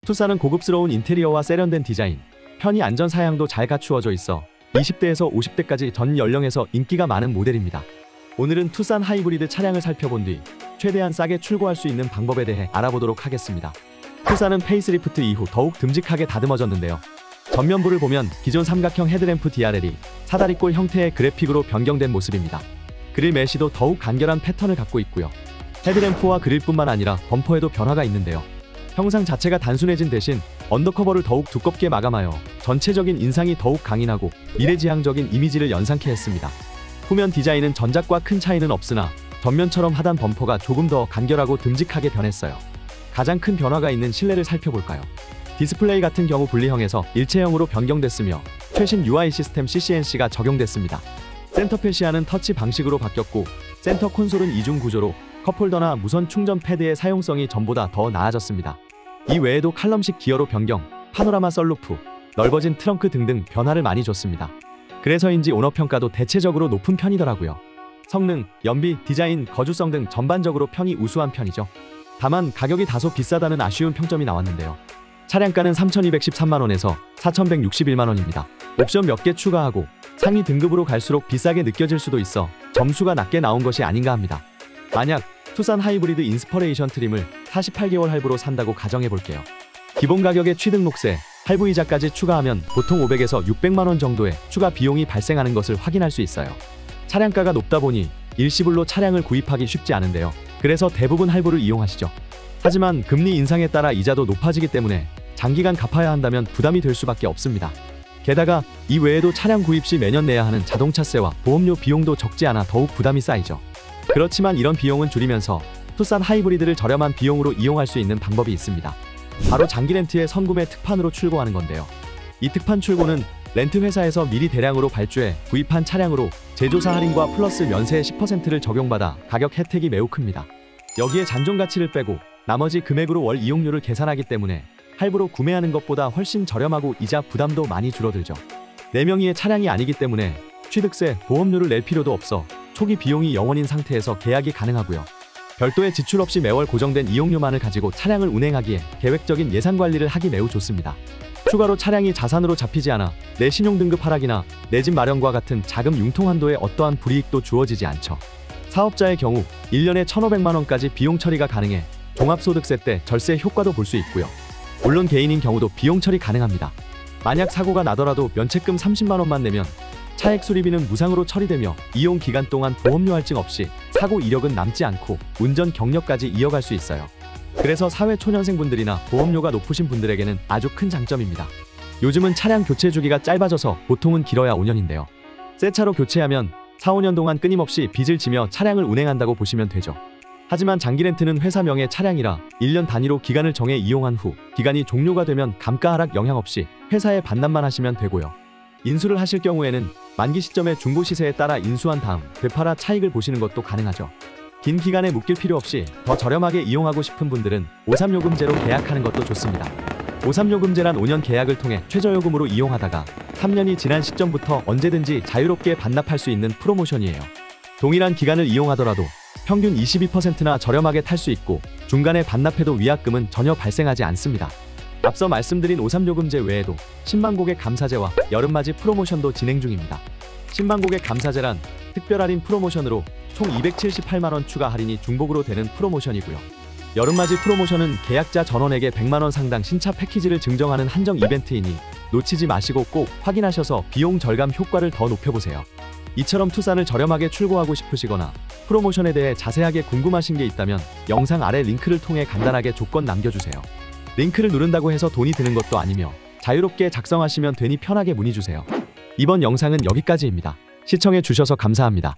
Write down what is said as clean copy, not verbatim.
투싼은 고급스러운 인테리어와 세련된 디자인, 편의 안전 사양도 잘 갖추어져 있어 20대에서 50대까지 전 연령에서 인기가 많은 모델입니다. 오늘은 투싼 하이브리드 차량을 살펴본 뒤 최대한 싸게 출고할 수 있는 방법에 대해 알아보도록 하겠습니다. 투싼은 페이스리프트 이후 더욱 듬직하게 다듬어졌는데요. 전면부를 보면 기존 삼각형 헤드램프 DRL이 사다리꼴 형태의 그래픽으로 변경된 모습입니다. 그릴 메시도 더욱 간결한 패턴을 갖고 있고요. 헤드램프와 그릴뿐만 아니라 범퍼에도 변화가 있는데요. 형상 자체가 단순해진 대신 언더커버를 더욱 두껍게 마감하여 전체적인 인상이 더욱 강인하고 미래지향적인 이미지를 연상케 했습니다. 후면 디자인은 전작과 큰 차이는 없으나 전면처럼 하단 범퍼가 조금 더 간결하고 듬직하게 변했어요. 가장 큰 변화가 있는 실내를 살펴볼까요? 디스플레이 같은 경우 분리형에서 일체형으로 변경됐으며 최신 UI 시스템 CCNC가 적용됐습니다. 센터 패시아는 터치 방식으로 바뀌었고 센터 콘솔은 이중 구조로 컵홀더나 무선 충전 패드의 사용성이 전보다 더 나아졌습니다. 이 외에도 칼럼식 기어로 변경, 파노라마 썬루프, 넓어진 트렁크 등등 변화를 많이 줬습니다. 그래서인지 오너 평가도 대체적으로 높은 편이더라고요. 성능, 연비, 디자인, 거주성 등 전반적으로 평이 우수한 편이죠. 다만 가격이 다소 비싸다는 아쉬운 평점이 나왔는데요. 차량가는 3,213만원에서 4,161만원입니다. 옵션 몇 개 추가하고 상위 등급으로 갈수록 비싸게 느껴질 수도 있어 점수가 낮게 나온 것이 아닌가 합니다. 만약 투싼 하이브리드 인스퍼레이션 트림을 48개월 할부로 산다고 가정해볼게요. 기본 가격에 취등록세, 할부이자까지 추가하면 보통 500에서 600만원 정도의 추가 비용이 발생하는 것을 확인할 수 있어요. 차량가가 높다 보니 일시불로 차량을 구입하기 쉽지 않은데요. 그래서 대부분 할부를 이용하시죠. 하지만 금리 인상에 따라 이자도 높아지기 때문에 장기간 갚아야 한다면 부담이 될 수밖에 없습니다. 게다가 이 외에도 차량 구입 시 매년 내야 하는 자동차세와 보험료 비용도 적지 않아 더욱 부담이 쌓이죠. 그렇지만 이런 비용은 줄이면서 투싼 하이브리드를 저렴한 비용으로 이용할 수 있는 방법이 있습니다. 바로 장기 렌트의 선구매 특판으로 출고하는 건데요. 이 특판 출고는 렌트 회사에서 미리 대량으로 발주해 구입한 차량으로 제조사 할인과 플러스 면세 10%를 적용받아 가격 혜택이 매우 큽니다. 여기에 잔존 가치를 빼고 나머지 금액으로 월 이용료를 계산하기 때문에 할부로 구매하는 것보다 훨씬 저렴하고 이자 부담도 많이 줄어들죠. 4명이의 차량이 아니기 때문에 취득세, 보험료를 낼 필요도 없어 초기 비용이 0원인 상태에서 계약이 가능하고요. 별도의 지출 없이 매월 고정된 이용료만을 가지고 차량을 운행하기에 계획적인 예산 관리를 하기 매우 좋습니다. 추가로 차량이 자산으로 잡히지 않아 내 신용등급 하락이나 내 집 마련과 같은 자금 융통 한도에 어떠한 불이익도 주어지지 않죠. 사업자의 경우 1년에 1,500만원까지 비용 처리가 가능해 종합소득세 때 절세 효과도 볼 수 있고요. 물론 개인인 경우도 비용 처리 가능합니다. 만약 사고가 나더라도 면책금 30만원만 내면 차액 수리비는 무상으로 처리되며 이용 기간 동안 보험료 할증 없이 사고 이력은 남지 않고 운전 경력까지 이어갈 수 있어요. 그래서 사회초년생분들이나 보험료가 높으신 분들에게는 아주 큰 장점입니다. 요즘은 차량 교체 주기가 짧아져서 보통은 길어야 5년인데요. 새 차로 교체하면 4, 5년 동안 끊임없이 빚을 지며 차량을 운행한다고 보시면 되죠. 하지만 장기 렌트는 회사 명의 차량이라 1년 단위로 기간을 정해 이용한 후 기간이 종료가 되면 감가 하락 영향 없이 회사에 반납만 하시면 되고요. 인수를 하실 경우에는 만기 시점의 중고 시세에 따라 인수한 다음 되팔아 차익을 보시는 것도 가능하죠. 긴 기간에 묶일 필요 없이 더 저렴하게 이용하고 싶은 분들은 53요금제로 계약하는 것도 좋습니다. 53요금제란 5년 계약을 통해 최저요금으로 이용하다가 3년이 지난 시점부터 언제든지 자유롭게 반납할 수 있는 프로모션이에요. 동일한 기간을 이용하더라도 평균 22%나 저렴하게 탈 수 있고 중간에 반납해도 위약금은 전혀 발생하지 않습니다. 앞서 말씀드린 53요금제 외에도 신반고객 감사제와 여름맞이 프로모션도 진행 중입니다. 신반고객 감사제란 특별 할인 프로모션으로 총 278만원 추가 할인이 중복으로 되는 프로모션이고요. 여름맞이 프로모션은 계약자 전원에게 100만원 상당 신차 패키지를 증정하는 한정 이벤트이니 놓치지 마시고 꼭 확인하셔서 비용 절감 효과를 더 높여보세요. 이처럼 투싼을 저렴하게 출고하고 싶으시거나 프로모션에 대해 자세하게 궁금하신 게 있다면 영상 아래 링크를 통해 간단하게 조건 남겨주세요. 링크를 누른다고 해서 돈이 드는 것도 아니며 자유롭게 작성하시면 되니 편하게 문의주세요. 이번 영상은 여기까지입니다. 시청해주셔서 감사합니다.